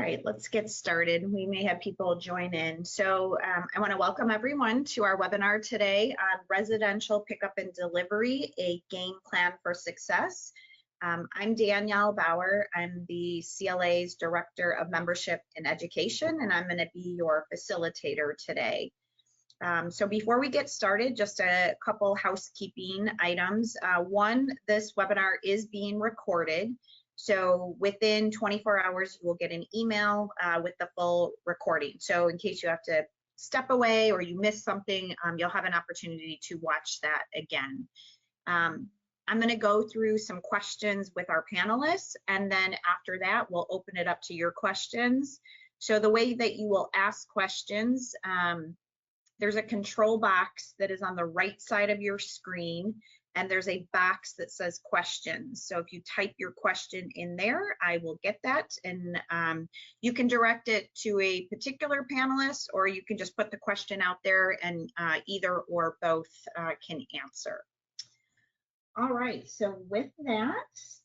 right, let's get started. We may have people join in. So I want to welcome everyone to our webinar today on residential pickup and delivery, a game plan for success. I'm Danielle Bauer. I'm the CLA's Director of Membership and Education, and I'm going to be your facilitator today. So before we get started, just a couple housekeeping items. One, this webinar is being recorded. So within 24 hours, you will get an email with the full recording. So in case you have to step away or you miss something, you'll have an opportunity to watch that again. I'm going to go through some questions with our panelists, and then after that, we'll open it up to your questions. So the way that you will ask questions, there's a control box that is on the right side of your screen, and there's a box that says questions. So if you type your question in there, I will get that, and you can direct it to a particular panelist, or you can just put the question out there and either or both can answer. All right, so with that,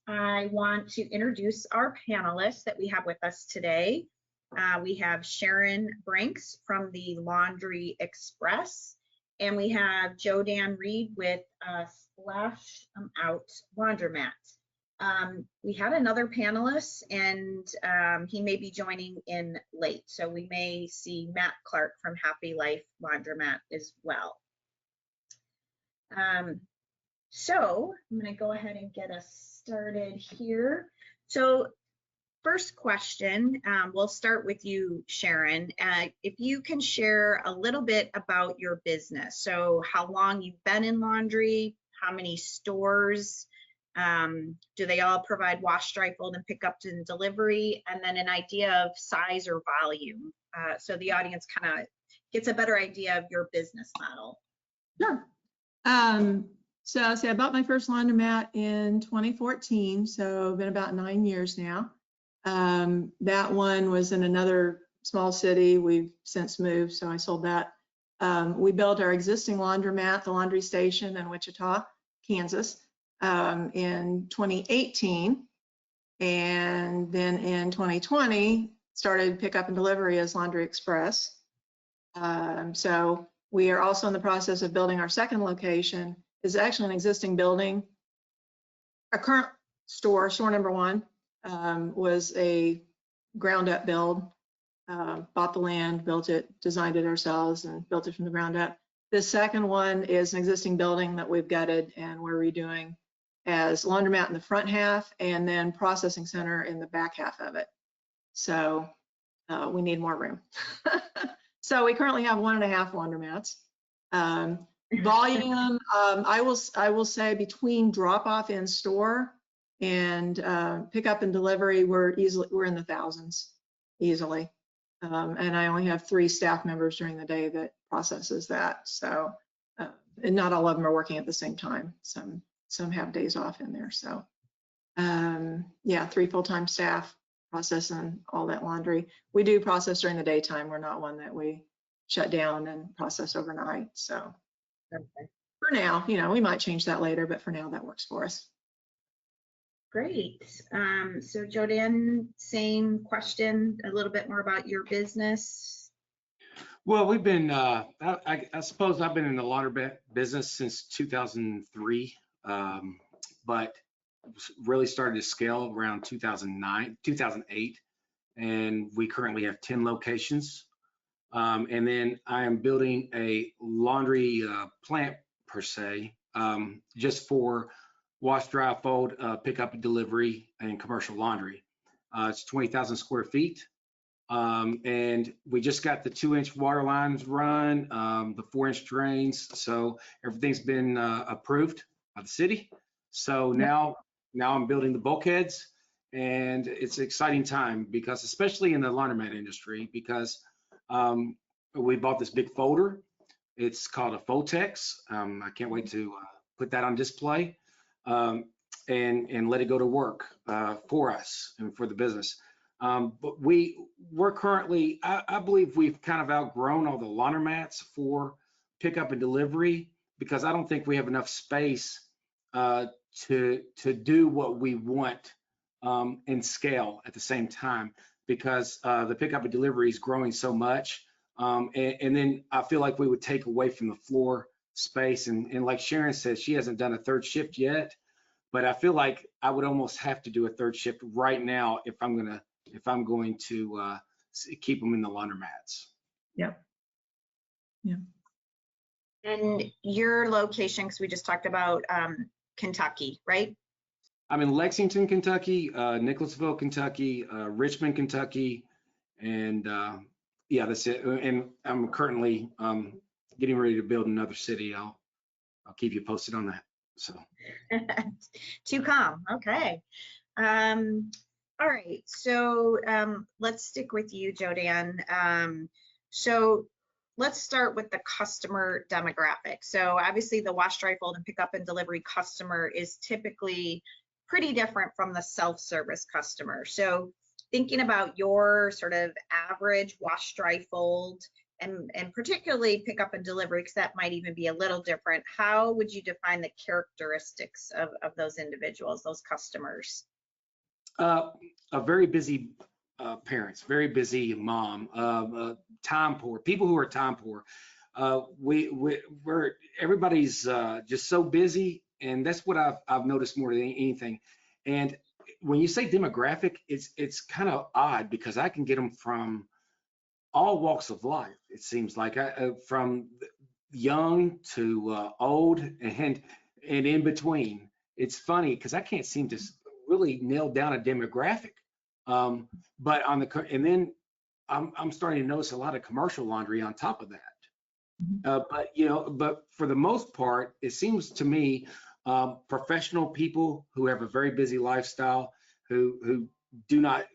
I want to introduce our panelists that we have with us today. We have Sharon Brinks from the Laundry Express, and we have Jodan Reed with Splash Out Laundromat. We had another panelist, and he may be joining in late, so we may see Matt Clark from Happy Life Laundromat as well. So I'm going to go ahead and get us started here. So first question, we'll start with you, Sharon. If you can share a little bit about your business. So how long you've been in laundry, how many stores, do they all provide wash, dry, fold, and pickup and delivery, and then an idea of size or volume, so the audience kind of gets a better idea of your business model. Sure. So I bought my first laundromat in 2014, so been about 9 years now. That one was in another small city. We've since moved, so I sold that. We built our existing laundromat, the Laundry Station in Wichita, Kansas, in 2018. And then in 2020, started pickup and delivery as Laundry Express. So we are also in the process of building our second location. It's actually an existing building. Our current store number one, was a ground up build. Bought the land, built it, designed it ourselves, and built it from the ground up. This second one is an existing building that we've gutted and we're redoing as laundromat in the front half and then processing center in the back half of it. So we need more room. So we currently have 1.5 laundromats. Volume, I will say between drop off in store and pickup and delivery, we're in the thousands easily. And I only have 3 staff members during the day that processes that. So, and not all of them are working at the same time. Some have days off in there. So, yeah, 3 full-time staff processing all that laundry. We do process during the daytime. We're not one that we shut down and process overnight. So, okay. For now, you know, we might change that later, but for now that works for us. Great. So Jodan, same question, a little bit more about your business. Well, we've been, I suppose I've been in the laundry business since 2003, but really started to scale around 2008, and we currently have 10 locations. And then I am building a laundry plant per se, just for wash, dry, fold, pickup and delivery, and commercial laundry. It's 20,000 square feet. And we just got the 2-inch water lines run, the 4-inch drains. So everything's been approved by the city. So now I'm building the bulkheads, and it's an exciting time because, especially in the laundromat industry, because we bought this big folder. It's called a Fotex. I can't wait to put that on display. And let it go to work for us and for the business. But we're currently, I believe we've kind of outgrown all the laundromats for pickup and delivery, because I don't think we have enough space to do what we want and scale at the same time. because the pickup and delivery is growing so much. And then I feel like we would take away from the floor space. And like Sharon says, she hasn't done a third shift yet, but I feel like I would almost have to do a third shift right now if I'm going to keep them in the laundromats. Yep. Yeah. And your location, because we just talked about Kentucky, right? I'm in Lexington, Kentucky, Nicholasville, Kentucky, Richmond, Kentucky, and yeah, that's it. And I'm currently getting ready to build another city. I'll keep you posted on that. So. To come. Okay. All right. So let's stick with you, Jodan. So let's start with the customer demographic. So obviously the wash, dry, fold, and pickup and delivery customer is typically pretty different from the self-service customer. So thinking about your sort of average wash, dry, fold, and particularly pickup and delivery, because that might even be a little different, how would you define the characteristics of those individuals, those customers? A very busy parents, very busy mom, time poor, people who are time poor. We're everybody's just so busy, and that's what I've noticed more than anything. And when you say demographic, it's kind of odd because I can get them from all walks of life. It seems like from young to old and in between. It's funny because I can't seem to really nail down a demographic. But and then I'm starting to notice a lot of commercial laundry on top of that. But for the most part, it seems to me professional people who have a very busy lifestyle who do not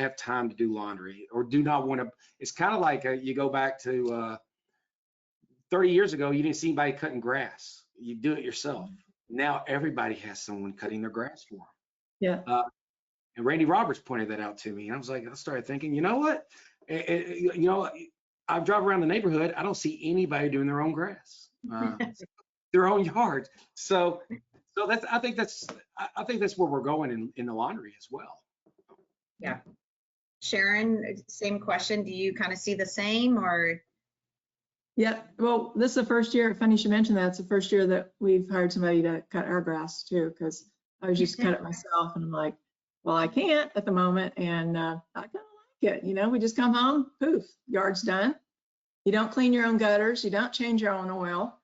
have time to do laundry or do not want to. It's kind of like you go back to 30 years ago, you didn't see anybody cutting grass. You do it yourself. Now everybody has someone cutting their grass for them. Yeah. And Randy Roberts pointed that out to me. And I started thinking, you know what? I drive around the neighborhood. I don't see anybody doing their own grass, their own yard. So I think that's where we're going in the laundry as well. Yeah. Sharon, same question. Do you kind of see the same or? Yeah, well, this is the first year, funny you mentioned that, it's the first year that we've hired somebody to cut our grass too, because I was used to cut it myself and I'm like, well, I can't at the moment. And I kind of like it. We just come home, poof, yard's done. You don't clean your own gutters. You don't change your own oil.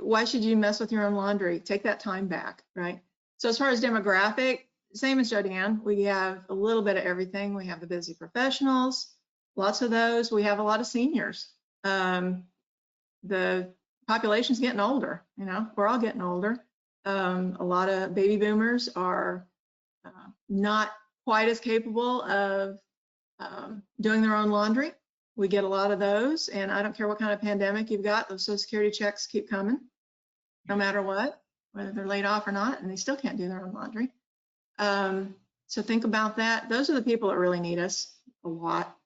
Why should you mess with your own laundry? Take that time back, right? So as far as demographic, same as Jodan, we have a little bit of everything. We have the busy professionals, lots of those. We have a lot of seniors. The population's getting older, we're all getting older. A lot of baby boomers are not quite as capable of doing their own laundry. We get a lot of those, and I don't care what kind of pandemic you've got, those Social Security checks keep coming, no matter what, whether they're laid off or not, and they still can't do their own laundry. So think about that. Those are the people that really need us a lot.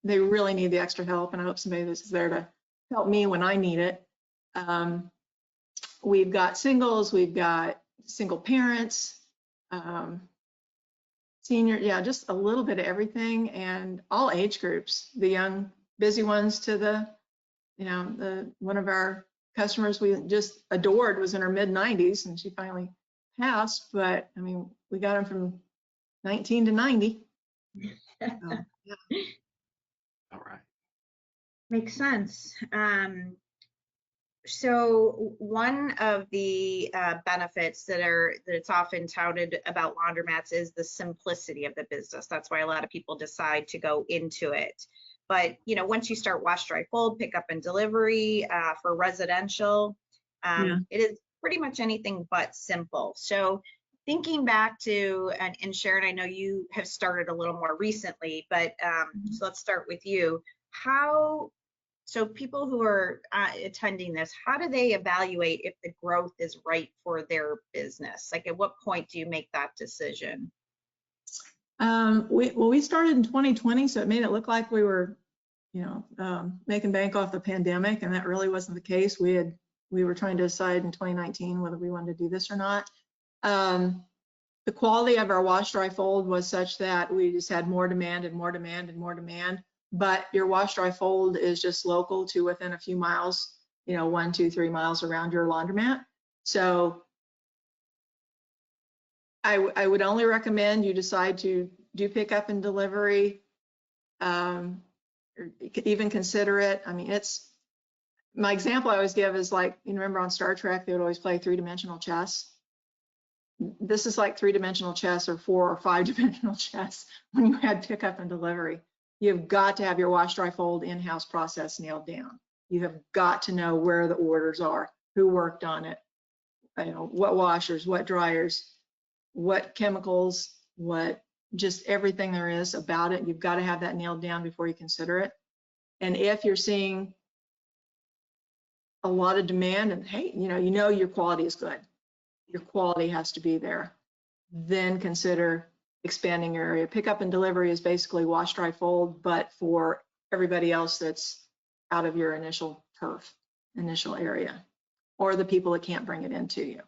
They really need the extra help, and I hope somebody is there to help me when I need it. We've got singles, we've got single parents, senior, just a little bit of everything, and all age groups, the young, busy ones to the one of our customers we just adored was in her mid-90s, and she finally passed, but I mean, we got them from 19 to 90. Yeah. All right. Makes sense. So one of the benefits that's often touted about laundromats is the simplicity of the business. That's why a lot of people decide to go into it. But once you start wash, dry, fold, pick up and delivery for residential, it is pretty much anything but simple. So thinking back to, and Sharon, I know you have started a little more recently, but so let's start with you. So people who are attending this, how do they evaluate if the growth is right for their business? Like, at what point do you make that decision? We started in 2020, so it made it look like we were, making bank off the pandemic, and that really wasn't the case. We were trying to decide in 2019 whether we wanted to do this or not. the quality of our wash, dry, fold was such that we just had more demand and more demand and more demand. But your wash, dry, fold is just local to within a few miles, 1, 2, 3 miles around your laundromat. So I would only recommend you decide to do pickup and delivery, or even consider it. I mean, my example I always give is like, you remember on Star Trek, they would always play 3-dimensional chess. This is like 3-dimensional chess or 4 or 5-dimensional chess when you had pickup and delivery. You've got to have your wash, dry, fold in-house process nailed down. You have got to know where the orders are, who worked on it, what washers, what dryers, what chemicals, what just everything there is about it. You've got to have that nailed down before you consider it. And if you're seeing a lot of demand and hey, you know your quality is good, your quality has to be there, then consider expanding your area. Pickup and delivery is basically wash, dry, fold, but for everybody else that's out of your initial turf, initial area, or the people that can't bring it into you.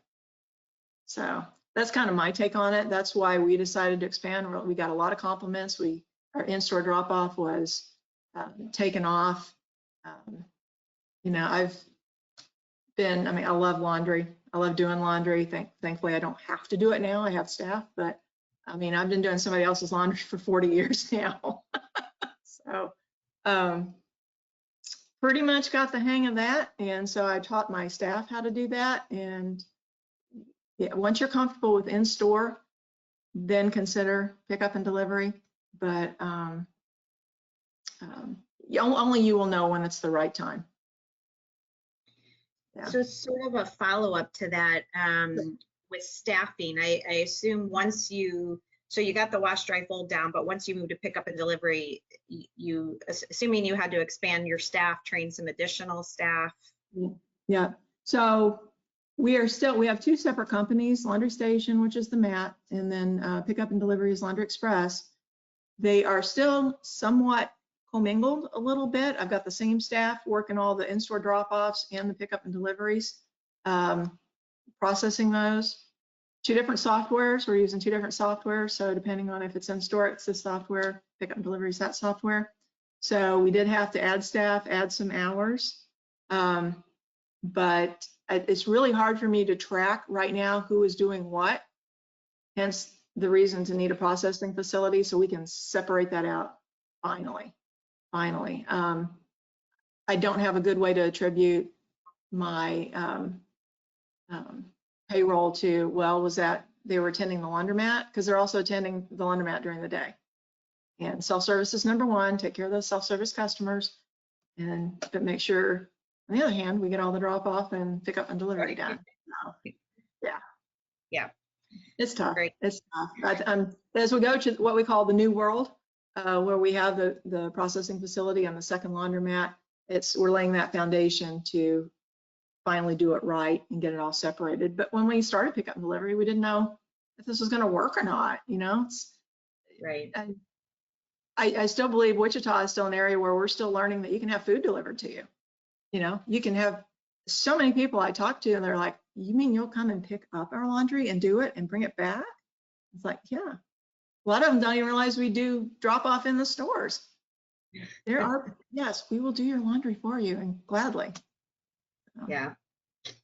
So that's kind of my take on it. That's why we decided to expand. We got a lot of compliments. Our in-store drop-off was taken off. I love laundry. I love doing laundry. Thankfully, I don't have to do it now. I have staff, but I mean, I've been doing somebody else's laundry for 40 years now. So pretty much got the hang of that. And so I taught my staff how to do that. And yeah, once you're comfortable with in-store, then consider pickup and delivery. But only you will know when it's the right time. Yeah. So sort of a follow-up to that, with staffing, I assume once you got the wash, dry, fold down, but once you move to pickup and delivery, assuming you had to expand your staff, train some additional staff. Yeah. So we have 2 separate companies, Laundry Station, which is the mat, and then pickup and delivery is Laundry Express. They are still somewhat commingled a little bit. I've got the same staff working all the in-store drop-offs and the pickup and deliveries, processing those. 2 different softwares. We're using 2 different softwares. So depending on if it's in store, it's this software, pickup and delivery is that software. So we did have to add staff, add some hours. But it's really hard for me to track right now who is doing what. Hence the reason to need a processing facility so we can separate that out finally. I don't have a good way to attribute my payroll to, well, was that they were attending the laundromat? Because they're also attending the laundromat during the day. And self-service is number 1, take care of those self-service customers, but make sure, on the other hand, we get all the drop-off and pick-up and delivery done. So, yeah. It's tough. Great. It's tough. But, as we go to what we call the new world, where we have the processing facility on the second laundromat, we're laying that foundation to finally do it right and get it all separated. But when we started pickup and delivery, we didn't know if this was going to work or not. Right. And I still believe Wichita is still an area where we're still learning that you can have food delivered to you. You can have so many people I talk to and they're like, you mean you'll come and pick up our laundry and do it and bring it back? It's like, yeah. A lot of them don't even realize we do drop off in the stores. Yes, we will do your laundry for you and gladly. Yeah.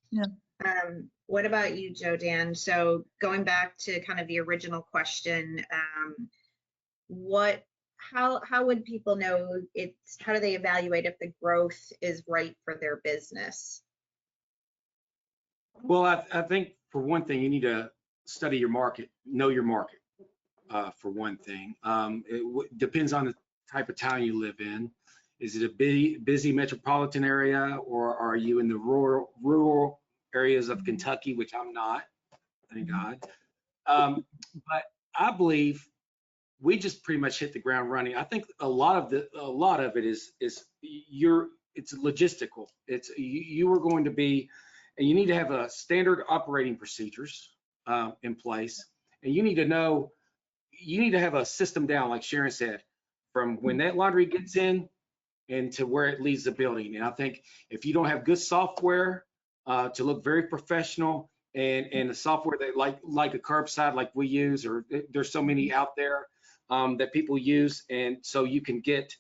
Yeah. What about you, Joe Dan? So going back to kind of the original question, how would people know how do they evaluate if the growth is right for their business? Well, I think for one thing, you need to study your market, know your market, for one thing. It depends on the type of town you live in. Is it a busy metropolitan area, or are you in the rural areas of Kentucky, which I'm not, thank God. But I believe we just pretty much hit the ground running. I think a lot of it is it's logistical. You are going to be, and you need to have a standard operating procedures in place, and you need to have a system down, like Sharon said, from when that laundry gets in and to where it leaves the building. And I think if you don't have good software to look very professional and the software that like a curbside like we use, or there's so many out there that people use, and so you can get,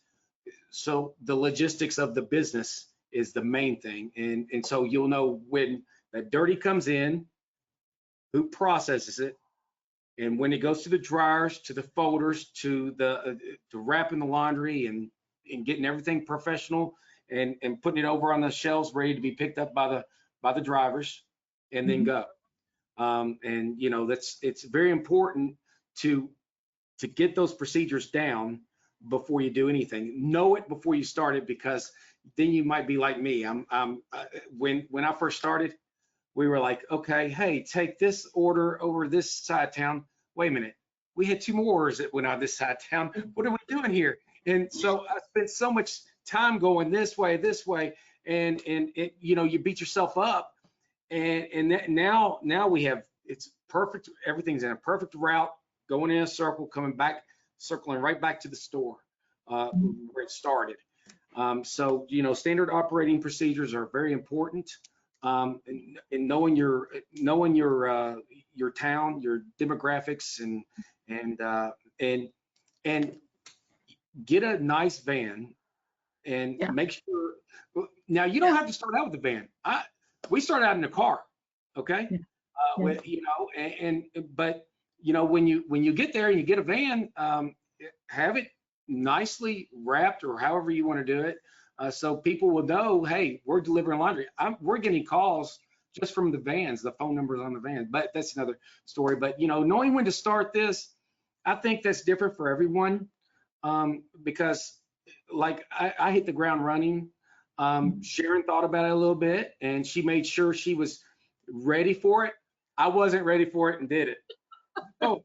so the logistics of the business is the main thing, and so you'll know when that dirty comes in, who processes it, and when it goes to the dryers, to the folders, to the to wrapping the laundry, and getting everything professional, and putting it over on the shelves ready to be picked up by the drivers, and then go. And you know, it's very important to get those procedures down before you do anything. Know it before you start it, because then you might be like me. When I first started, we were like, okay, hey, take this order over this side of town. Wait a minute, we had 2 more orders that went out this side of town. What are we doing here? And so I spent so much time going this way, and it, you know, you beat yourself up. And now we have, it's perfect. Everything's in a perfect route, going in a circle, coming back, circling right back to the store where it started. So, you know, standard operating procedures are very important. And knowing your town, your demographics, and get a nice van, and make sure. Now, you don't have to start out with the van. We started out in a car, okay? With, you know, but you know, when you get there and you get a van, have it nicely wrapped, or however you want to do it, so people will know, hey, we're delivering laundry. We're getting calls just from the vans, the phone numbers on the van, but that's another story. But you know, knowing when to start this, I think that's different for everyone, because like I hit the ground running. Sharon thought about it a little bit, and she made sure she was ready for it. I wasn't ready for it and did it. Oh,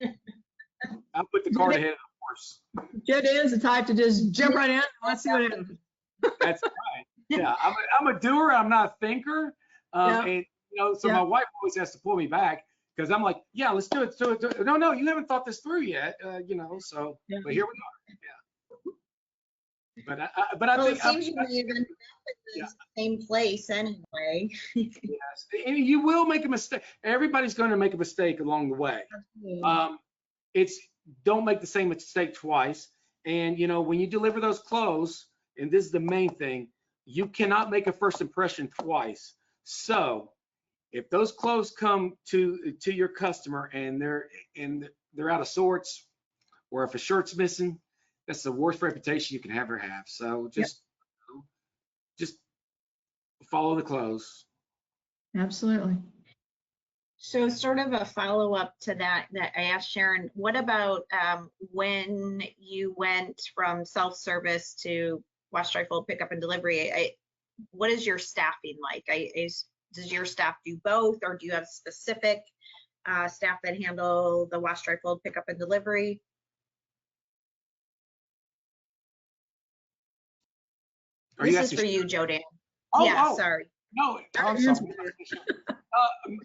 I put the cart ahead of the horse. Joe Dan's the type to just jump right in. Let's see what happens. That's right. Yeah, I'm a doer. I'm not a thinker. And you know, so my wife always has to pull me back, because I'm like, yeah, let's do it. So no, you haven't thought this through yet. You know, so but here we are. Yeah. But I think it seems you were even in the same place anyway. Yes, and you will make a mistake. Everybody's going to make a mistake along the way. It's, don't make the same mistake twice. And you know, when you deliver those clothes, and this is the main thing, you cannot make a first impression twice. So if those clothes come to your customer and they're out of sorts, or if a shirt's missing, that's the worst reputation you can ever have. So just follow the clothes. Absolutely. So sort of a follow-up to that I asked Sharon, what about when you went from self-service to wash, dry, fold, pickup, and delivery? What is your staffing like? Does your staff do both, or do you have specific staff that handle the wash, dry, fold, pickup, and delivery? This is for you, Joe Dan. Sorry. No, I'm sorry.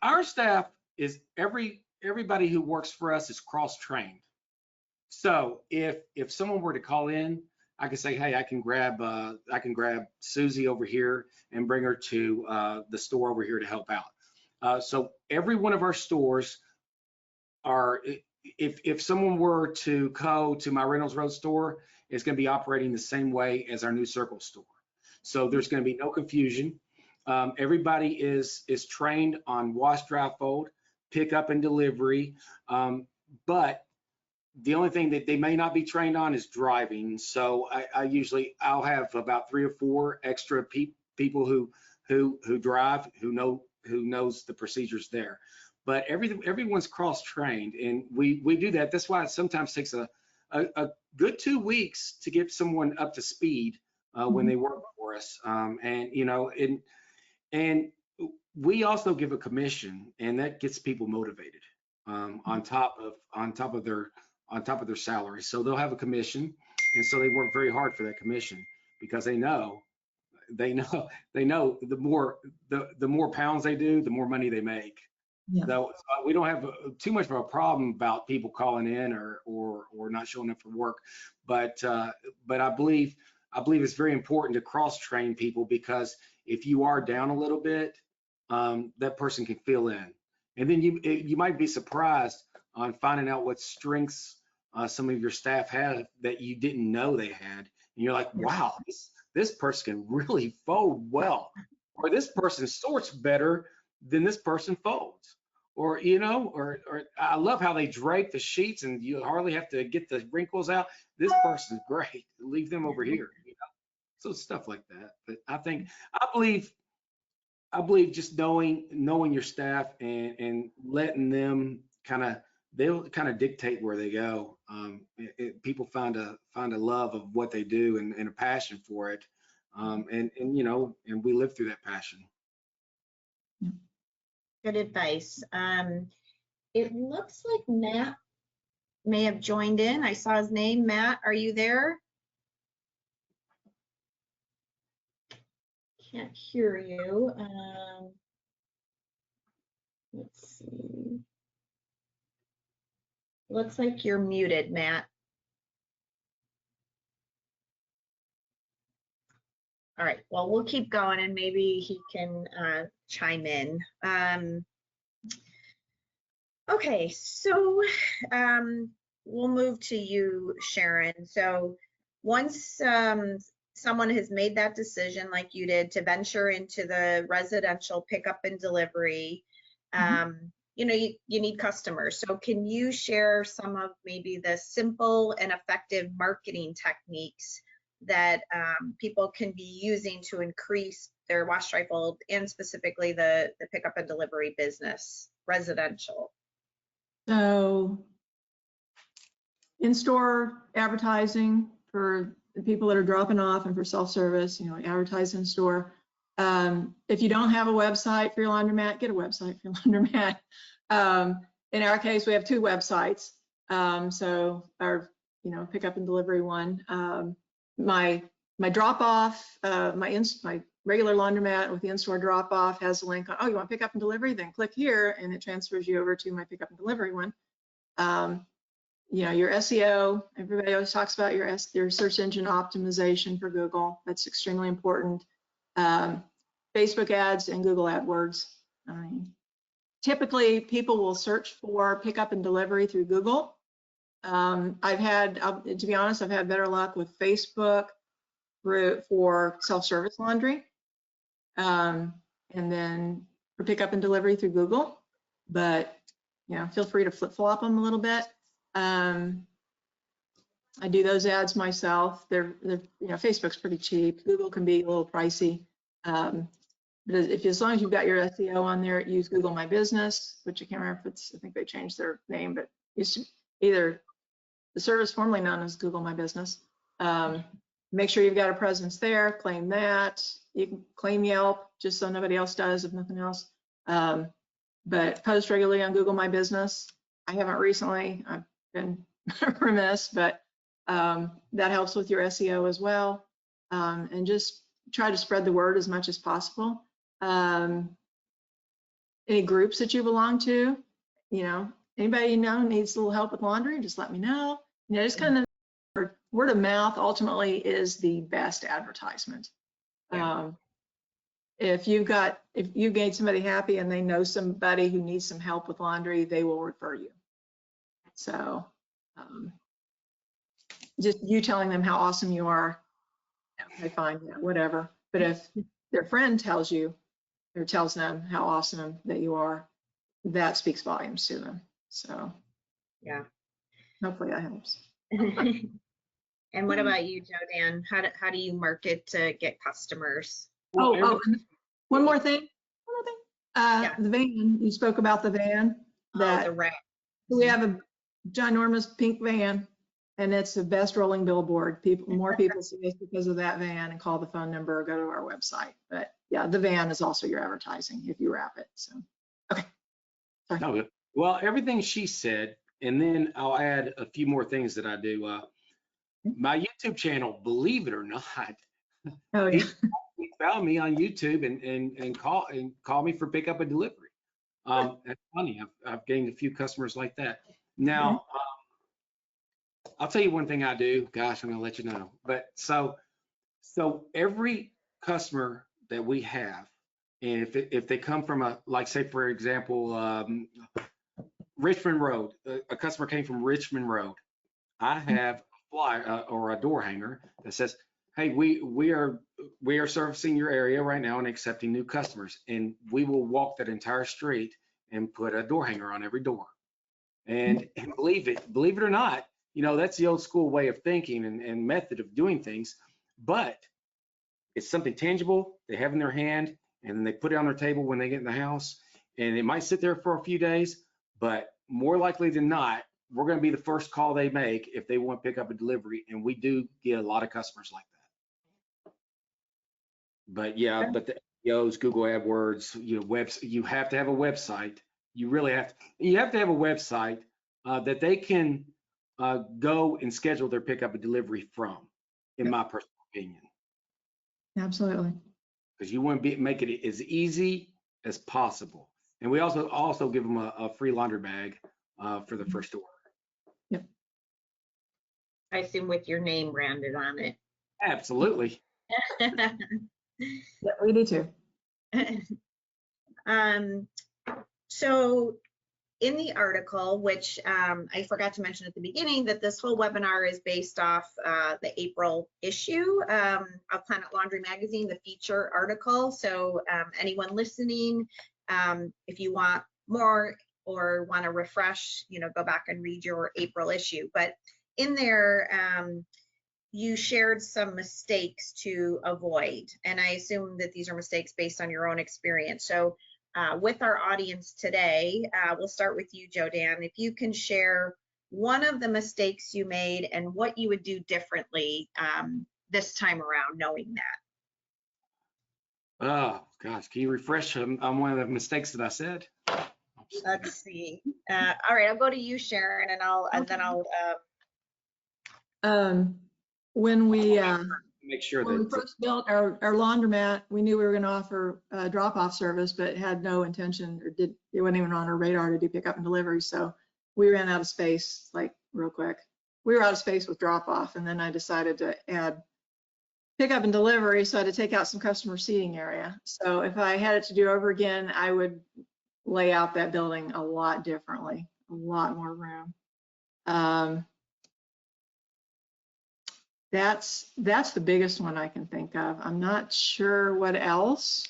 Our staff is everybody who works for us is cross-trained. So if someone were to call in, I can say, hey, I can grab Susie over here and bring her to the store over here to help out. So every one of our stores are, if someone were to go to my Reynolds Road store, it's going to be operating the same way as our New Circle store. So there's going to be no confusion. Everybody is trained on wash, dry, fold, pickup, and delivery. But the only thing that they may not be trained on is driving. So I'll have about 3 or 4 extra people who drive, who knows the procedures there. But everyone's cross-trained, and we do that. That's why it sometimes takes a good 2 weeks to get someone up to speed when they work for us. And you know, and we also give a commission, and that gets people motivated on top of their salary. So they'll have a commission, and so they work very hard for that commission, because they know the more pounds they do, the more money they make. Yeah. So we don't have too much of a problem about people calling in or not showing up for work, but I believe it's very important to cross train people, because if you are down a little bit, that person can fill in. And then you might be surprised on finding out what strengths some of your staff have that you didn't know they had. And you're like, wow, this person can really fold well, or this person sorts better than this person folds. Or, or I love how they drape the sheets and you hardly have to get the wrinkles out. This person's great. Leave them over here. So stuff like that. But I believe just knowing your staff and letting them they'll kind of dictate where they go. People find a love of what they do and a passion for it. And we live through that passion. Good advice. It looks like Matt may have joined in. I saw his name. Matt, are you there? Can't hear you. Let's see. Looks like you're muted, Matt. All right, well, we'll keep going and maybe he can chime in. Okay, so we'll move to you, Sharon. So once someone has made that decision like you did to venture into the residential pickup and delivery, you need customers. So can you share some of maybe the simple and effective marketing techniques that people can be using to increase their wash, dry, fold, and specifically the pickup and delivery business, residential? So in-store advertising for the people that are dropping off and for self-service, advertise in store. If you don't have a website for your laundromat, get a website for your laundromat. In our case, we have 2 websites. So our, pickup and delivery one. My drop off, my regular laundromat with the in-store drop off has a link on, oh, you want pickup and delivery? Then click here and it transfers you over to my pickup and delivery one. Your SEO, everybody always talks about your search engine optimization for Google. That's extremely important. Facebook ads and Google AdWords. Typically, people will search for pickup and delivery through Google. To be honest, I've had better luck with Facebook for self-service laundry, and then for pickup and delivery through Google. But feel free to flip-flop them a little bit. I do those ads myself. They're Facebook's pretty cheap. Google can be a little pricey. But as long as you've got your SEO on there, use Google My Business, which I can't remember if I think they changed their name, but used to either the service formerly known as Google My Business. Make sure you've got a presence there, claim that. You can claim Yelp, just so nobody else does, if nothing else. But post regularly on Google My Business. I haven't recently, I've been remiss, but that helps with your SEO as well. And just try to spread the word as much as possible. Any groups that you belong to, anybody needs a little help with laundry, just let me know. Just kind of word of mouth ultimately is the best advertisement. Yeah. If you made somebody happy and they know somebody who needs some help with laundry, they will refer you. So just you telling them how awesome you are, okay, fine, yeah, whatever. But if their friend tells you or tells them how awesome that you are, that speaks volumes to them. So yeah, hopefully that helps. And what about you, Jodan? How do you market to get customers? One more thing. Yeah. The van, you spoke about the van. The rack. We have a ginormous pink van, and it's the best rolling billboard. More people see us because of that van and call the phone number or go to our website. But yeah, the van is also your advertising if you wrap it. So, okay. Sorry. No, well, everything she said, and then I'll add a few more things that I do. My YouTube channel, believe it or not, he found me on YouTube and call me for pickup and delivery. That's funny. I've gained a few customers like that. Now, I'll tell you one thing I do. Gosh, I'm gonna let you know. But so every customer that we have, And if they come from like say for example, Richmond Road, a customer came from Richmond Road, I have a flyer or a door hanger that says, "Hey, we are servicing your area right now and accepting new customers, and we will walk that entire street and put a door hanger on every door." And believe it or not, that's the old school way of thinking and method of doing things, but it's something tangible they have in their hand, and then they put it on their table when they get in the house, and it might sit there for a few days, but more likely than not, we're going to be the first call they make if they want pickup and delivery, and we do get a lot of customers like that. But yeah, but the SEOs, Google AdWords, you have to have a website. You really have to. You have to have a website that they can go and schedule their pickup and delivery from, in my personal opinion. Absolutely. Because you want to make it as easy as possible. And we also give them a free laundry bag for the first order. Yep. I assume with your name branded on it. Absolutely. Yeah, we do too. So in the article, which I forgot to mention at the beginning, that this whole webinar is based off the April issue of Planet Laundry Magazine, the feature article. So anyone listening, if you want more or want to refresh, go back and read your April issue. But in there, you shared some mistakes to avoid. And I assume that these are mistakes based on your own experience. So with our audience today, we'll start with you, Jodan. If you can share one of the mistakes you made and what you would do differently this time around, knowing that. Oh gosh, can you refresh on one of the mistakes that I said? Let's see. All right, I'll go to you, Sharon, and when we make sure when we first built our laundromat, we knew we were going to offer a drop-off service, but had no intention, or it wasn't even on our radar to do pickup and delivery. So we ran out of space, like real quick. We were out of space with drop-off, and then I decided to add pickup and delivery, so I had to take out some customer seating area. So if I had it to do over again, I would lay out that building a lot differently, a lot more room. That's the biggest one I can think of. I'm not sure what else.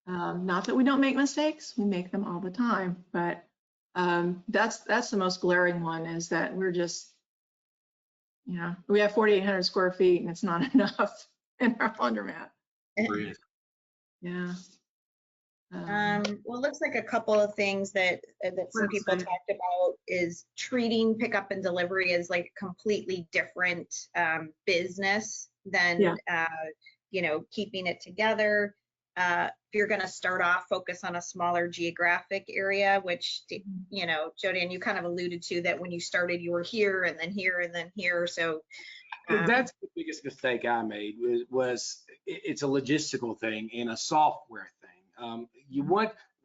Not that we don't make mistakes, we make them all the time, but that's the most glaring one, is that we're just, we have 4,800 square feet and it's not enough in our laundromat. Yeah. Well, it looks like a couple of things that some people talked about is treating pickup and delivery as like a completely different business than, keeping it together. If you're going to start off, focus on a smaller geographic area, which, Jodan, you kind of alluded to that when you started, you were here and then here and then here. So that's the biggest mistake I made was it's a logistical thing and a software thing.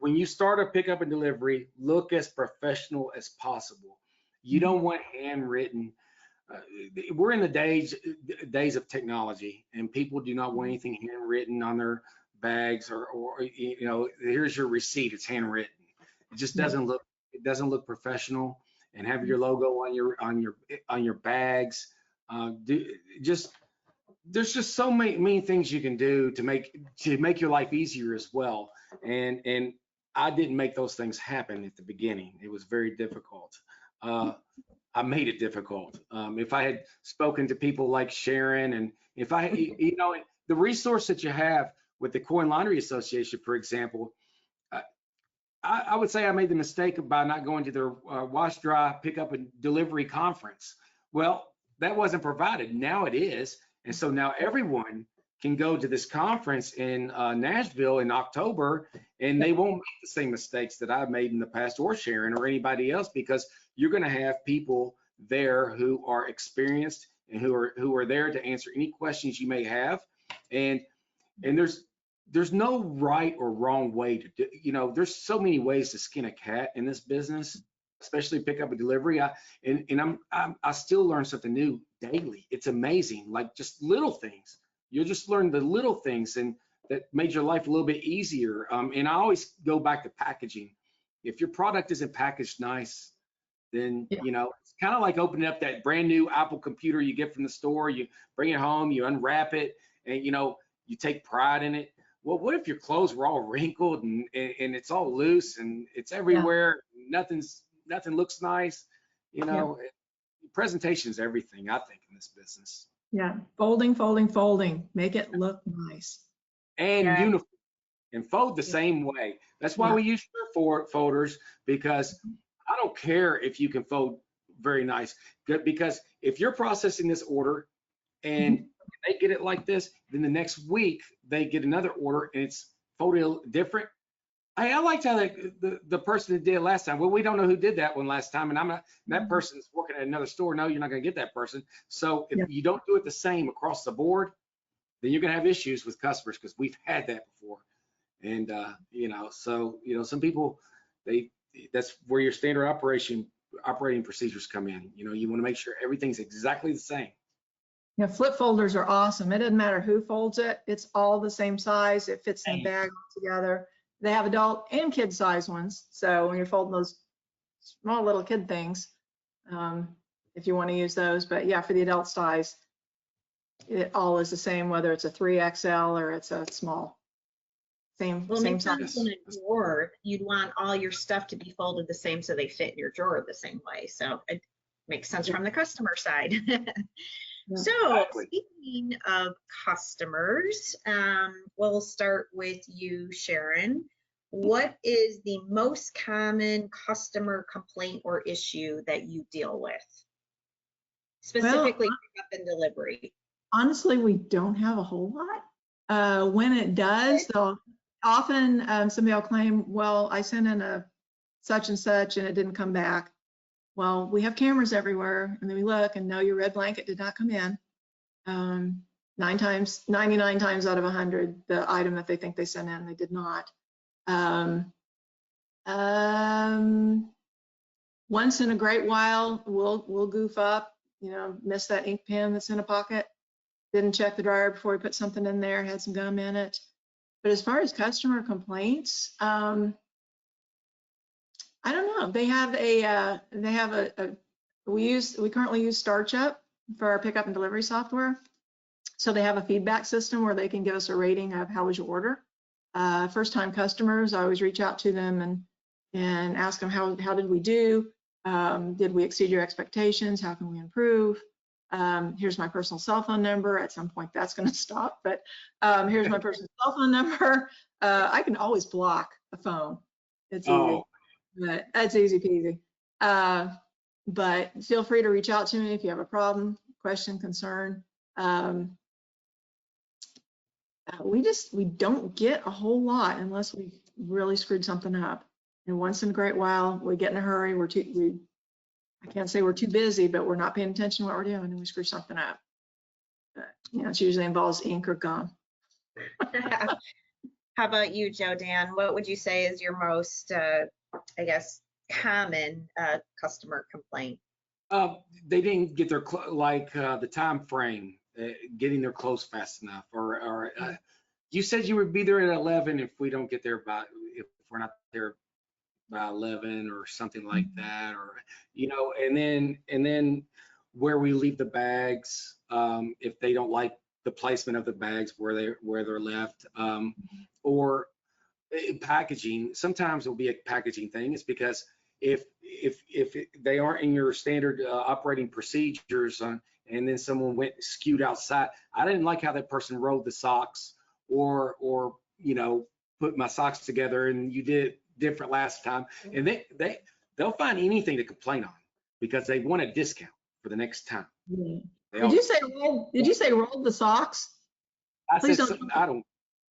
When you start a pickup and delivery, look as professional as possible. You don't want handwritten. We're in the days of technology, and people do not want anything handwritten on their bags or here's your receipt. It's handwritten. It just doesn't look. It doesn't look professional. And have your logo on your bags. There's just so many things you can do to make your life easier as well. And I didn't make those things happen at the beginning. It was very difficult. I made it difficult. If I had spoken to people like Sharon, and if I, the resource that you have with the Coin Laundry Association, for example, I would say I made the mistake by not going to their wash, dry, pickup and delivery conference. Well, that wasn't provided. Now it is. And so now everyone can go to this conference in Nashville in October, and they won't make the same mistakes that I've made in the past, or Sharon or anybody else, because you're going to have people there who are experienced and who are there to answer any questions you may have. And there's no right or wrong way to do. There's so many ways to skin a cat in this business, especially pickup and delivery. I still learn something new daily. It's amazing, like just little things. You'll just learn the little things, and that made your life a little bit easier. And I always go back to packaging. If your product isn't packaged nice, then, Yeah. you know, it's kind of like opening up that brand new Apple computer you get from the store, you bring it home, you unwrap it, and, you know, you take pride in it. Well, what if your clothes were all wrinkled and it's all loose and it's everywhere? Nothing looks nice. You know, presentation is everything, I think, in this business. Yeah, folding, folding, folding. Make it look nice. And Yeah. uniform, and fold the same way. That's why we use folders, because I don't care if you can fold very nice, because if you're processing this order and they get it like this, then the next week they get another order and it's folded different. I liked how the person that did it last time. Well, we don't know who did that one last time, and I'm not. That person's working at another store. No, you're not going to get that person. So if you don't do it the same across the board, then you're going to have issues with customers, because we've had that before. And you know, so you know, some people, that's where your standard operating procedures come in. You know, you want to make sure everything's exactly the same. Yeah, flip folders are awesome. It doesn't matter who folds it. It's all the same size. It fits in the bag together. They have adult and kid size ones. So when you're folding those small little kid things, if you want to use those, but yeah, for the adult size, it all is the same, whether it's a 3XL or it's a small. Same Same size. in a drawer, you'd want all your stuff to be folded the same so they fit in your drawer the same way. So it makes sense from the customer side. So speaking of customers, we'll start with you, Sharon. What is the most common customer complaint or issue that you deal with? Specifically pickup and delivery. Honestly, we don't have a whole lot. When it does, they'll often somebody will claim, well, I sent in a such and such and it didn't come back. Well, we have cameras everywhere, and then we look and no, your red blanket did not come in. 99 times out of 100, the item that they think they sent in, they did not. Once in a great while, we'll goof up, you know, miss that ink pen that's in a pocket. Didn't check the dryer before we put something in there, had some gum in it. But as far as customer complaints, I don't know. They have we currently use StarChup for our pickup and delivery software. So they have a feedback system where they can give us a rating of how was your order. First time customers, I always reach out to them and ask them how did we do? Did we exceed your expectations? How can we improve? Here's my personal cell phone number. At some point that's going to stop, but here's my personal cell phone number. I can always block a phone. It's easy, but that's easy peasy. But feel free to reach out to me if you have a problem, question, concern. We don't get a whole lot unless we really screwed something up. And once in a great while, we get in a hurry. I can't say we're too busy, but we're not paying attention to what we're doing and we screw something up. But, you know, it usually involves ink or gum. How about you, Joe Dan? What would you say is your most, I guess, common customer complaint? They didn't get their the time frame, getting their clothes fast enough, or you said you would be there at 11 if we don't get there if we're not there by 11 or something like that, or you know, and then where we leave the bags, if they don't like the placement of the bags where they're left, or packaging. Sometimes it'll be a packaging thing. It's because if they aren't in your standard operating procedures, and then someone went skewed outside, I didn't like how that person rolled the socks, or you know, put my socks together and you did it different last time, and they'll find anything to complain on because they want a discount for the next time. Yeah. Did you say rolled the socks? I said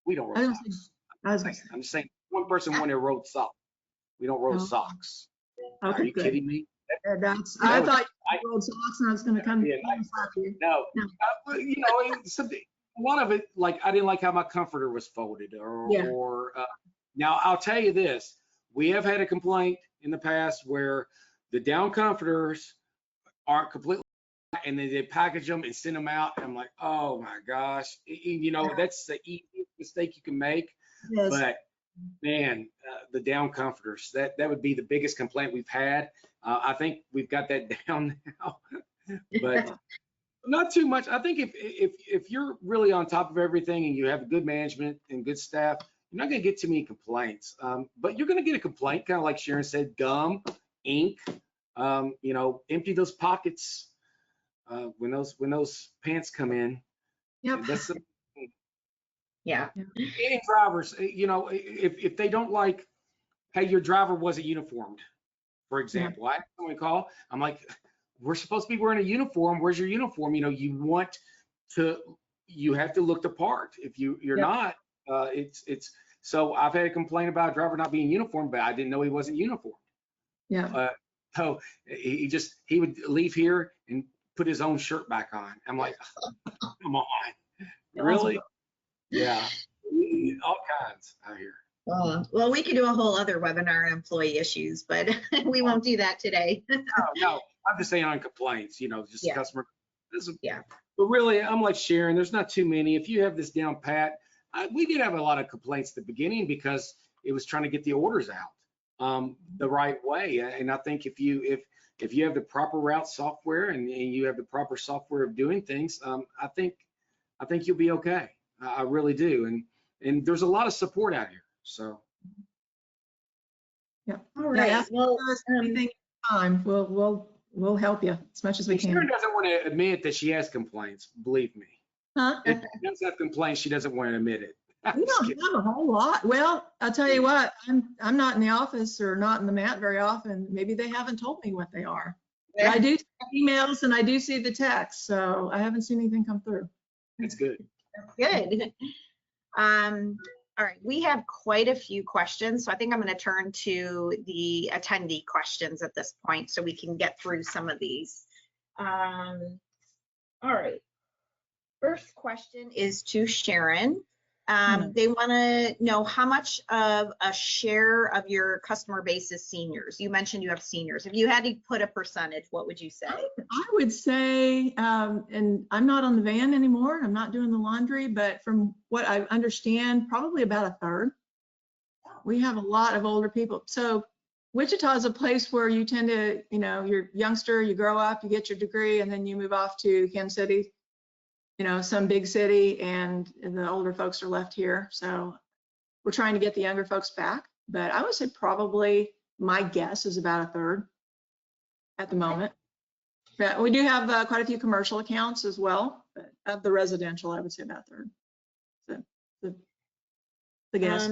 we don't roll socks. I'm just saying one person wanted to roll socks. We don't roll socks. Okay, are you kidding me? I thought you rolled socks and I was going to come to you. No. You know, a lot of it, like I didn't like how my comforter was folded, or now I'll tell you this: we have had a complaint in the past where the down comforters aren't completely and then they package them and send them out. And I'm like, oh my gosh, you know, that's the easiest mistake you can make. Yes. But man, the down comforters, that would be the biggest complaint we've had. I think we've got that down now, but not too much. I think if you're really on top of everything and you have good management and good staff, you're not going to get too many complaints. But you're going to get a complaint, kind of like Sharon said, gum, ink. You know, empty those pockets when those pants come in. Yep. That's Yeah. any drivers. You know, if they don't like, hey, your driver wasn't uniformed, for example. I had someone call. I'm like, we're supposed to be wearing a uniform. Where's your uniform? You know, you have to look the part. If you're not, it's. So I've had a complaint about a driver not being uniformed, but I didn't know he wasn't uniformed. Yeah. So he would leave here and put his own shirt back on. I'm like, come on, really? Yeah, all kinds out here. Well, we could do a whole other webinar on employee issues, but we won't do that today. No, I'm just saying on complaints, you know, just customer. Yeah. But really, I'm like Sharon, there's not too many. If you have this down pat, we did have a lot of complaints at the beginning because it was trying to get the orders out the right way. And I think if you have the proper route software and you have the proper software of doing things, I think you'll be okay. I really do. And there's a lot of support out here. So. Yeah. All right. Well, anything time, we'll help you as much as we can. Sharon doesn't want to admit that she has complaints. Believe me. Huh? If she does have complaints, she doesn't want to admit it. We don't have a whole lot. Well, I'll tell you what, I'm not in the office or not in the mat very often. Maybe they haven't told me what they are. But I do see emails and I do see the text, so I haven't seen anything come through. That's good. Good. All right, we have quite a few questions, so I think I'm going to turn to the attendee questions at this point so we can get through some of these. All right, first question is to Sharon. They want to know how much of a share of your customer base is seniors. You mentioned you have seniors. If you had to put a percentage, what would you say? I would say, and I'm not on the van anymore, I'm not doing the laundry, but from what I understand, probably about a third. We have a lot of older people. So Wichita is a place where you tend to, you know, you're youngster, you grow up, you get your degree, and then you move off to Kansas City, you know, some big city, and the older folks are left here. So we're trying to get the younger folks back, but I would say probably my guess is about a third at the moment. But we do have quite a few commercial accounts as well, but of the residential, I would say about a third. So the guess.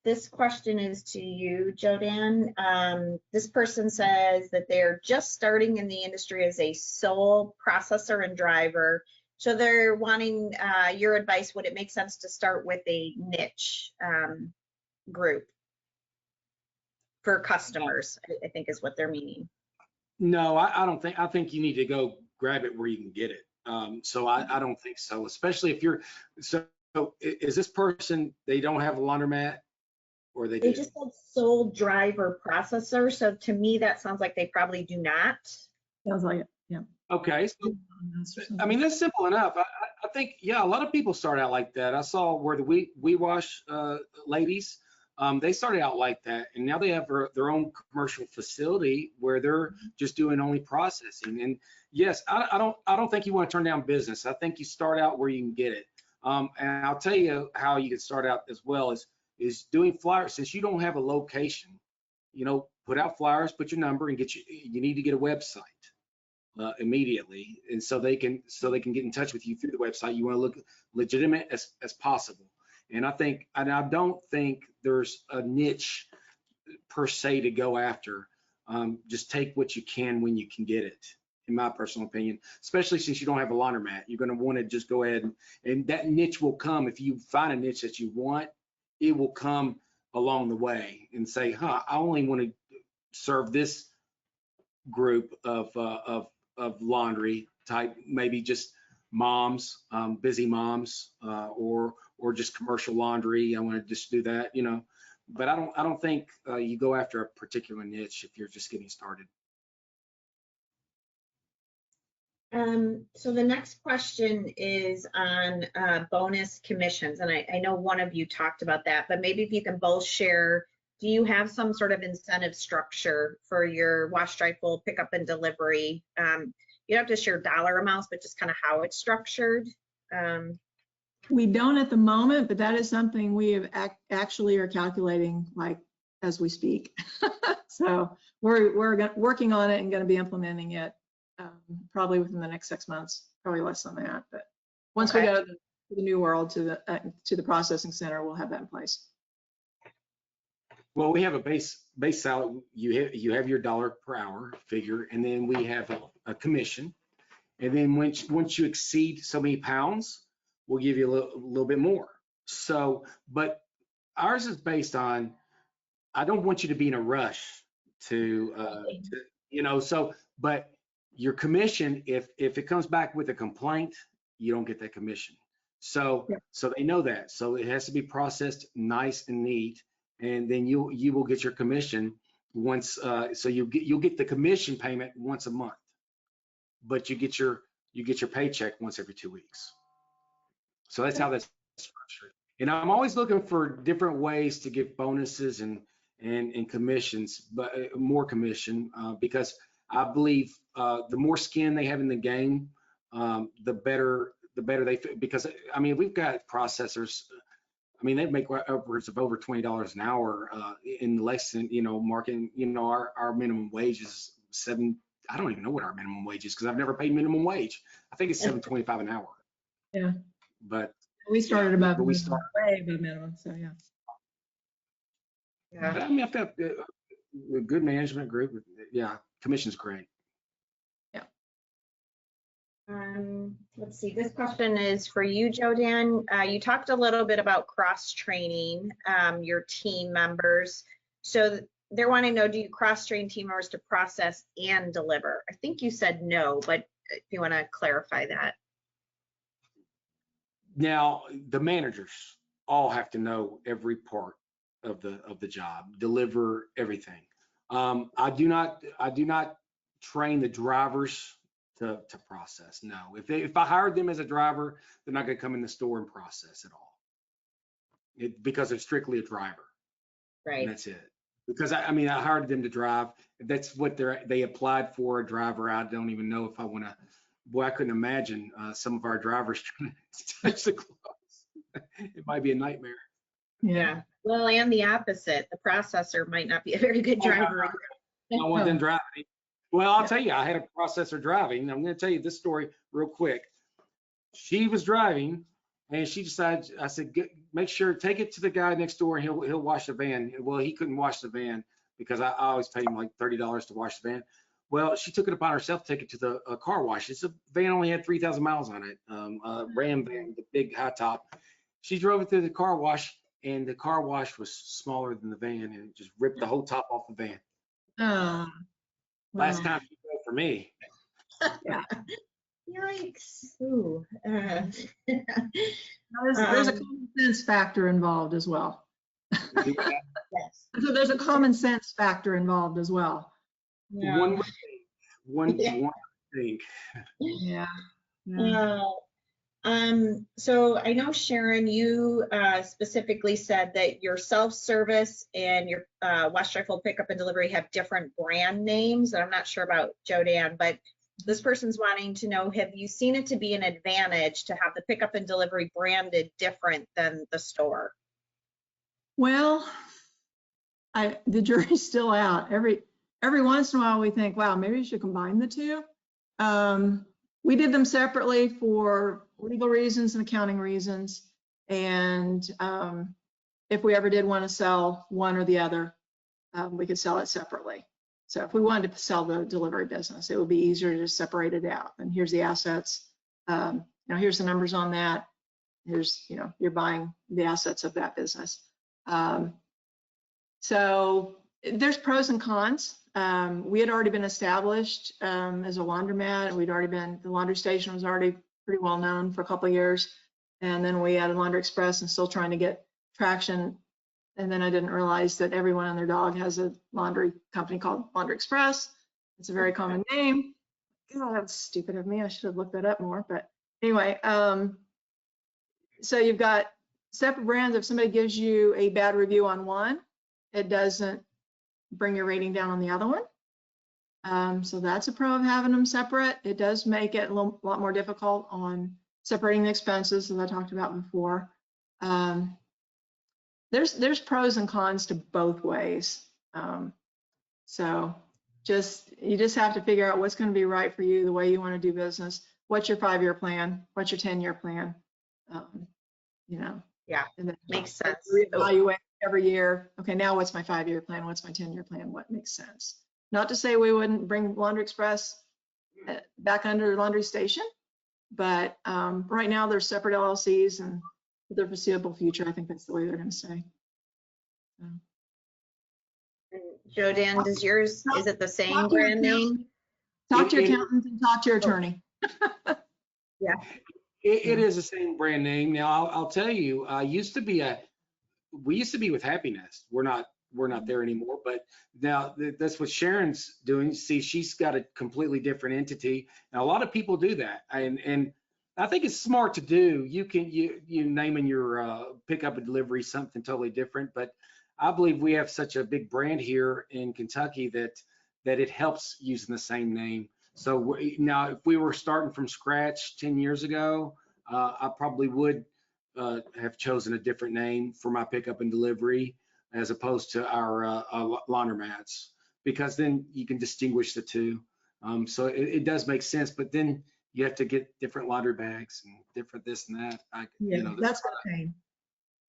This question is to you, Jodan. This person says that they're just starting in the industry as a sole processor and driver. So they're wanting your advice. Would it make sense to start with a niche group for customers, I think is what they're meaning. No, I don't think, I think you need to go grab it where you can get it. So I don't think so, especially if you're, so is this person, they don't have a laundromat? Or they just said sole driver processor. So to me, that sounds like they probably do not. Sounds like it, yeah. Okay, so, I mean, that's simple enough. I think, yeah, a lot of people start out like that. I saw where the We Wash ladies, they started out like that, and now they have their own commercial facility where they're just doing only processing. And yes, I don't think you want to turn down business. I think you start out where you can get it. And I'll tell you how you can start out as well is doing flyers. Since you don't have a location, you know, put out flyers, put your number, and you need to get a website immediately, and so they can get in touch with you through the website. You want to look legitimate as possible. And I don't think there's a niche per se to go after. Just take what you can when you can get it, in my personal opinion, especially since you don't have a laundromat. You're going to want to just go ahead and that niche will come. If you find a niche that you want, it will come along the way and say, I only want to serve this group of laundry type, maybe just moms, busy moms, or just commercial laundry. I want to just do that, you know. But I don't think you go after a particular niche if you're just getting started. So the next question is on bonus commissions. And I know one of you talked about that, but maybe if you can both share, do you have some sort of incentive structure for your wash, dry, fold, pickup and delivery? You don't have to share dollar amounts, but just kind of how it's structured. We don't at the moment, but that is something we have actually are calculating like as we speak. So we're working on it and going to be implementing it probably within the next 6 months, probably less than that. But once we go to the new world, to the processing center, we'll have that in place. Well, we have a base salary. You have your dollar per hour figure, and then we have a commission. And then once you exceed so many pounds, we'll give you a little bit more. So, but ours is based on, I don't want you to be in a rush to so, but your commission, if it comes back with a complaint, you don't get that commission. So, so they know that. So it has to be processed nice and neat, and then you will get your commission once. So you'll get the commission payment once a month, but you get your paycheck once every 2 weeks. So that's how that's structured. And I'm always looking for different ways to give bonuses and commissions, but more commission, because I believe the more skin they have in the game, the better they fit. Because I mean, we've got processors. I mean, they make upwards of over $20 an hour in less than marketing. Our minimum wage is $7. I don't even know what our minimum wage is because I've never paid minimum wage. I think it's $7.25 an hour. Yeah. But we started above way above minimum. So yeah. But I mean, I've got a good management group. Yeah, commission's great. Yeah. Let's see. This question is for you, Jodan. You talked a little bit about cross-training your team members. So they're wanting to know, do you cross-train team members to process and deliver? I think you said no, but if you want to clarify that. Now, the managers all have to know every part of the job, deliver everything. I do not train the drivers to process. No, if I hired them as a driver, they're not going to come in the store and process at all. Because they're strictly a driver. Right. And that's it. Because I mean, I hired them to drive. That's what they applied for, a driver. I don't even know if I want to. Boy, I couldn't imagine some of our drivers trying to touch the clothes. It might be a nightmare. Yeah. Well, and the opposite. The processor might not be a very good driver. I want them driving. Well, I'll tell you, I had a processor driving. I'm going to tell you this story real quick. She was driving, and she decided. I said, make sure, take it to the guy next door, and he'll wash the van. Well, he couldn't wash the van because I always paid him like $30 to wash the van. Well, she took it upon herself to take it to the car wash. It's a van only had 3,000 miles on it, Ram van, the big high top. She drove it through the car wash, and the car wash was smaller than the van, and it just ripped the whole top off the van. Oh, Last time she drove for me. Yeah. Yikes. Ooh. There's a common sense factor involved as well. Yes. So there's a common sense factor involved as well. Yeah. One would think. Yeah. So I know, Sharon, you specifically said that your self-service and your wash, dry, fold, pickup and delivery have different brand names. And I'm not sure about Jodan, but this person's wanting to know, have you seen it to be an advantage to have the pickup and delivery branded different than the store? Well, the jury's still out. Every once in a while we think, wow, maybe we should combine the two. We did them separately for legal reasons and accounting reasons. And if we ever did want to sell one or the other, we could sell it separately. So if we wanted to sell the delivery business, it would be easier to just separate it out. And here's the assets. Here's the numbers on that. Here's, you're buying the assets of that business. So there's pros and cons. We had already been established as a laundromat. The laundry station was already pretty well known for a couple of years. And then we added Laundry Express and still trying to get traction. And then I didn't realize that everyone and their dog has a laundry company called Laundry Express. It's a very common name. God, that's stupid of me. I should have looked that up more. But anyway, so you've got separate brands. If somebody gives you a bad review on one, it doesn't bring your rating down on the other one. So that's a pro of having them separate. It does make it a lot more difficult on separating the expenses, as I talked about before. There's pros and cons to both ways. So you just have to figure out what's going to be right for you, the way you want to do business. What's your 5-year plan? What's your 10-year plan? You know. Yeah, and then makes sense. Reevaluate every year. Okay, now what's my 5-year plan? What's my 10-year plan? What makes sense? Not to say we wouldn't bring Laundry Express back under Laundry Station, but right now they're separate LLCs, and for the foreseeable future, I think that's the way they're going to stay. Joe Dan, does yours, is it the same brand name? Talk to your accountant and talk to your attorney. Yeah. It is the same brand name. Now, I'll tell you, we used to be with Happiness. We're not there anymore, but now that's what Sharon's doing. See, she's got a completely different entity. Now, a lot of people do that. And I think it's smart to do. You naming your pickup and delivery something totally different, but I believe we have such a big brand here in Kentucky that it helps using the same name. So now, if we were starting from scratch 10 years ago, I probably would have chosen a different name for my pickup and delivery as opposed to our laundromats, because then you can distinguish the two. So it does make sense, but then you have to get different laundry bags and different this and that. That's a pain.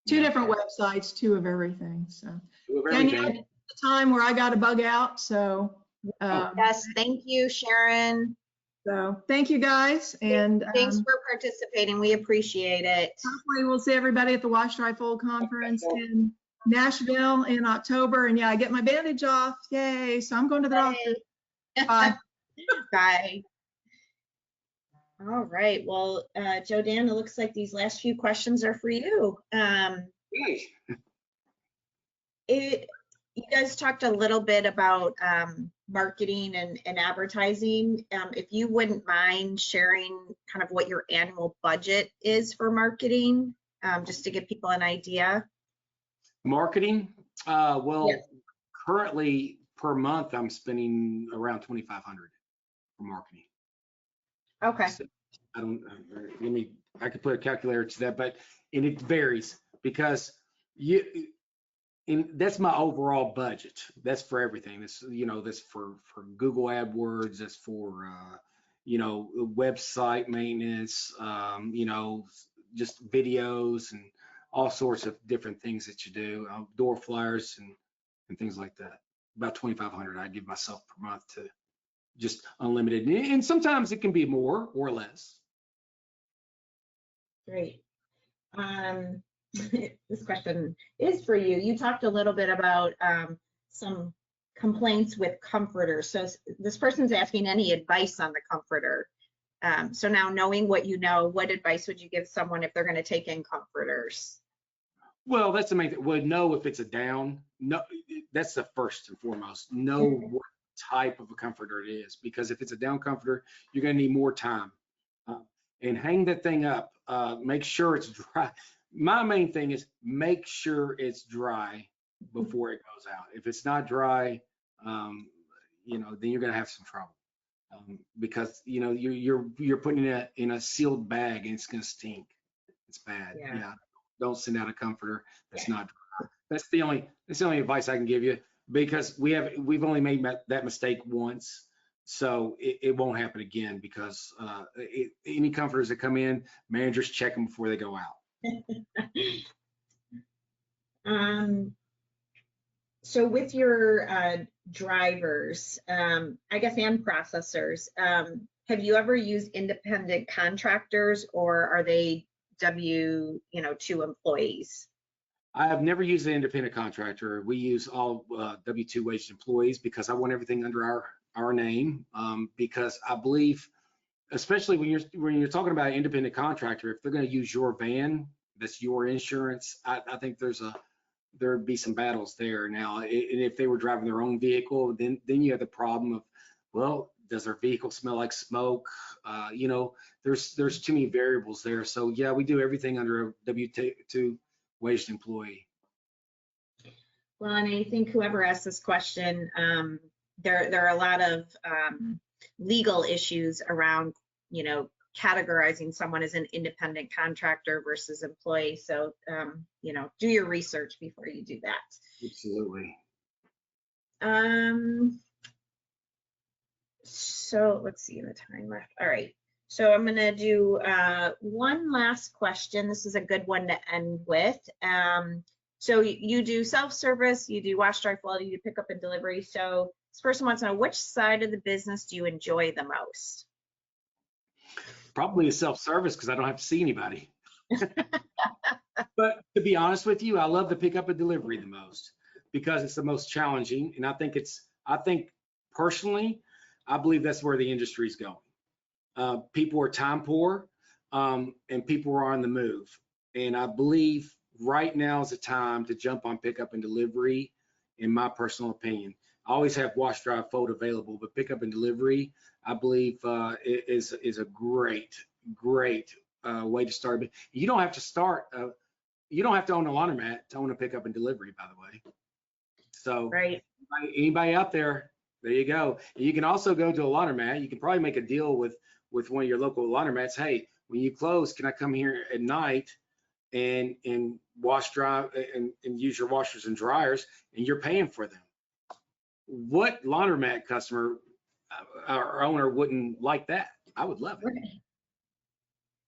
Two different websites, two of everything. So, and yeah, the time where I got to bug out. So, yes, thank you, Sharon. So, thank you guys, and thanks for participating. We appreciate it. Hopefully, we'll see everybody at the Wash Dry Fold conference in Nashville in October. And yeah, I get my bandage off. Yay! So I'm going to the doctor. Bye. Bye. All right. Well, Joe Dan, it looks like these last few questions are for you. You guys talked a little bit about marketing and advertising. If you wouldn't mind sharing kind of what your annual budget is for marketing, just to give people an idea. Marketing? Well, yes. Currently per month, I'm spending around $2,500 for marketing. Okay. So I could put a calculator to that, and it varies because that's my overall budget. That's for everything. That's for Google AdWords. That's for website maintenance. Just videos and all sorts of different things that you do. Door flyers and things like that. About $2,500 I give myself per month to just unlimited, and sometimes it can be more or less. Great. This question is for you. You talked a little bit about some complaints with comforters. So this person's asking any advice on the comforter. So now, knowing what you know, what advice would you give someone if they're going to take in comforters? Well, that's the main thing. Well, know if it's a down. No, that's the first and foremost. Know what type of a comforter it is, because if it's a down comforter, you're going to need more time. And hang that thing up. Make sure it's dry. My main thing is make sure it's dry before it goes out. If it's not dry, then you're going to have some trouble, because you're putting it in a sealed bag and it's going to stink. It's bad. Yeah. Don't send out a comforter that's not dry. That's the only advice I can give you, because we've only made that mistake once. So it won't happen again, because any comforters that come in, managers check them before they go out. So with your drivers, I guess, and processors, have you ever used independent contractors, or are they W2 employees? I have never used an independent contractor. We use all W2 waged employees, because I want everything under our name, because I believe, especially when you're talking about an independent contractor, if they're going to use your van, that's your insurance. I think there'd be some battles there. Now, and if they were driving their own vehicle, then you have the problem of, well, does their vehicle smell like smoke? You know, there's too many variables there. So yeah, we do everything under a W-2 waged employee. Well, and I think whoever asked this question, there are a lot of legal issues around, you know, categorizing someone as an independent contractor versus employee. So, you know, do your research before you do that. Absolutely. So let's see the time left. All right. So I'm going to do one last question. This is a good one to end with. So you do self-service, you do wash, dry, fold, you do pickup and delivery. So this person wants to know, which side of the business do you enjoy the most? Probably a self-service because I don't have to see anybody. But to be honest with you, I love the pickup and delivery the most because it's the most challenging. And I think personally, I believe that's where the industry is going. People are time poor, and people are on the move. And I believe right now is the time to jump on pickup and delivery, in my personal opinion. I always have wash, dry, fold available, but pickup and delivery, I believe, is a great way to start. But you don't have to start. You don't have to own a laundromat to own a pickup and delivery, by the way. So, right. Anybody out there? There you go. You can also go to a laundromat. You can probably make a deal with one of your local laundromats. Hey, when you close, can I come here at night and wash, dry, and use your washers and dryers, and you're paying for them? What laundromat customer or owner wouldn't like that? I would love it. Right.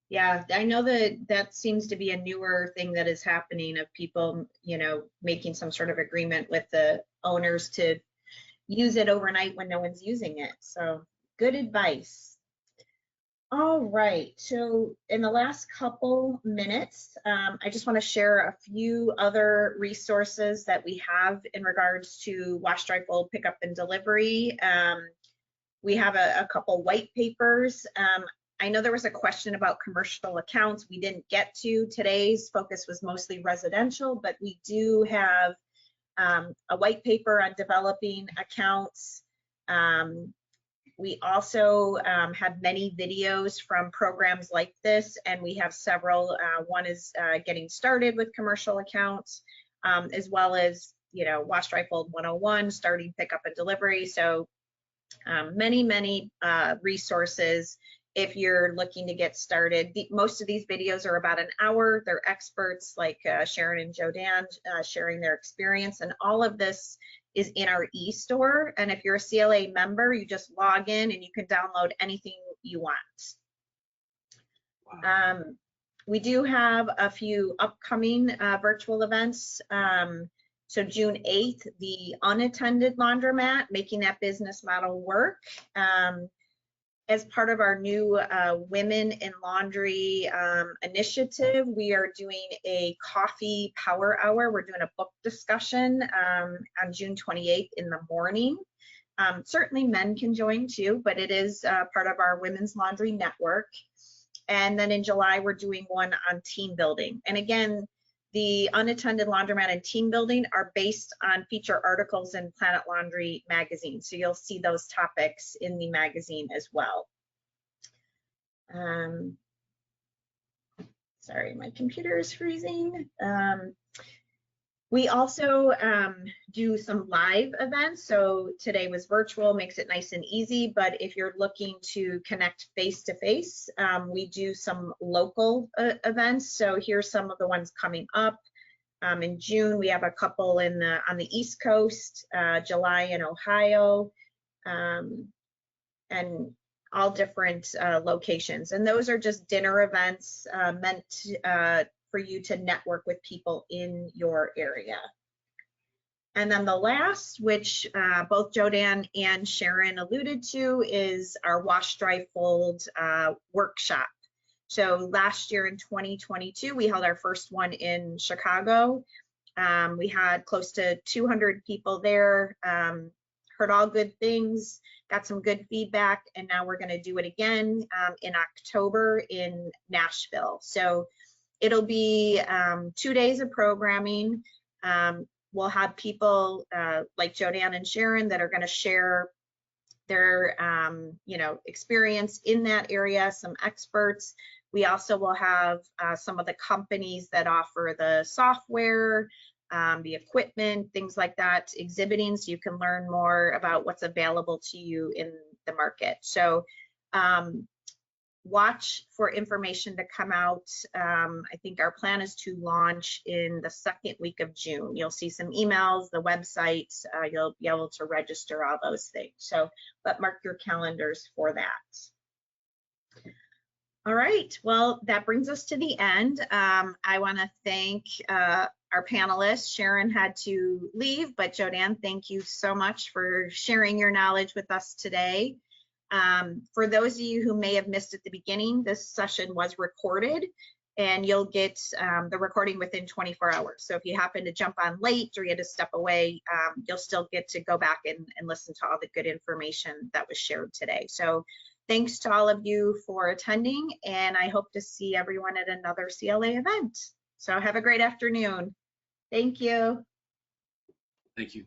Yeah, I know that seems to be a newer thing that is happening, of people, you know, making some sort of agreement with the owners to use it overnight when no one's using it. So good advice. All right, so in the last couple minutes, I just want to share a few other resources that we have in regards to wash, dry, fold, pickup and delivery. We have a couple white papers. I know there was a question about commercial accounts we didn't get to. Today's focus was mostly residential, but we do have a white paper on developing accounts. We also have many videos from programs like this, and we have several. One is getting started with commercial accounts, as well as, you know, wash, dry, fold 101, starting pickup and delivery. So many resources if you're looking to get started. Most of these videos are about an hour. They're experts like Sharon and Jodan sharing their experience, and all of this is in our e-store. And if you're a CLA member, you just log in and you can download anything you want. Wow. We do have a few upcoming virtual events. So June 8th, the unattended laundromat, making that business model work. As part of our new Women in Laundry initiative, we are doing a coffee power hour. We're doing a book discussion on June 28th in the morning. Certainly men can join too, but it is part of our Women's Laundry Network. And then in July, we're doing one on team building. And again, the unattended laundromat and team building are based on feature articles in Planet Laundry magazine. So you'll see those topics in the magazine as well. Sorry, my computer is freezing. We also do some live events. So today was virtual, makes it nice and easy. But if you're looking to connect face-to-face, we do some local events. So here's some of the ones coming up. In June, we have a couple on the East Coast, July in Ohio, and all different locations. And those are just dinner events meant for you to network with people in your area. And then the last, which both Jodan and Sharon alluded to, is our wash, dry, fold workshop. So last year in 2022, we held our first one in Chicago. We had close to 200 people there, heard all good things, got some good feedback, and now we're going to do it again in October in Nashville. So it'll be 2 days of programming. We'll have people like Jodan and Sharon that are going to share their experience in that area, some experts. We also will have some of the companies that offer the software, the equipment, things like that, exhibiting, so you can learn more about what's available to you in the market. So watch for information to come out. I think our plan is to launch in the second week of June. You'll see some emails, the website, you'll be able to register all those things. So, but mark your calendars for that. All right, well, that brings us to the end. I want to thank our panelists. Sharon had to leave, but Jodanne, thank you so much for sharing your knowledge with us today. For those of you who may have missed at the beginning, this session was recorded, and you'll get the recording within 24 hours. So if you happen to jump on late or you had to step away, you'll still get to go back and listen to all the good information that was shared today. So thanks to all of you for attending, and I hope to see everyone at another CLA event. So have a great afternoon. Thank you. Thank you.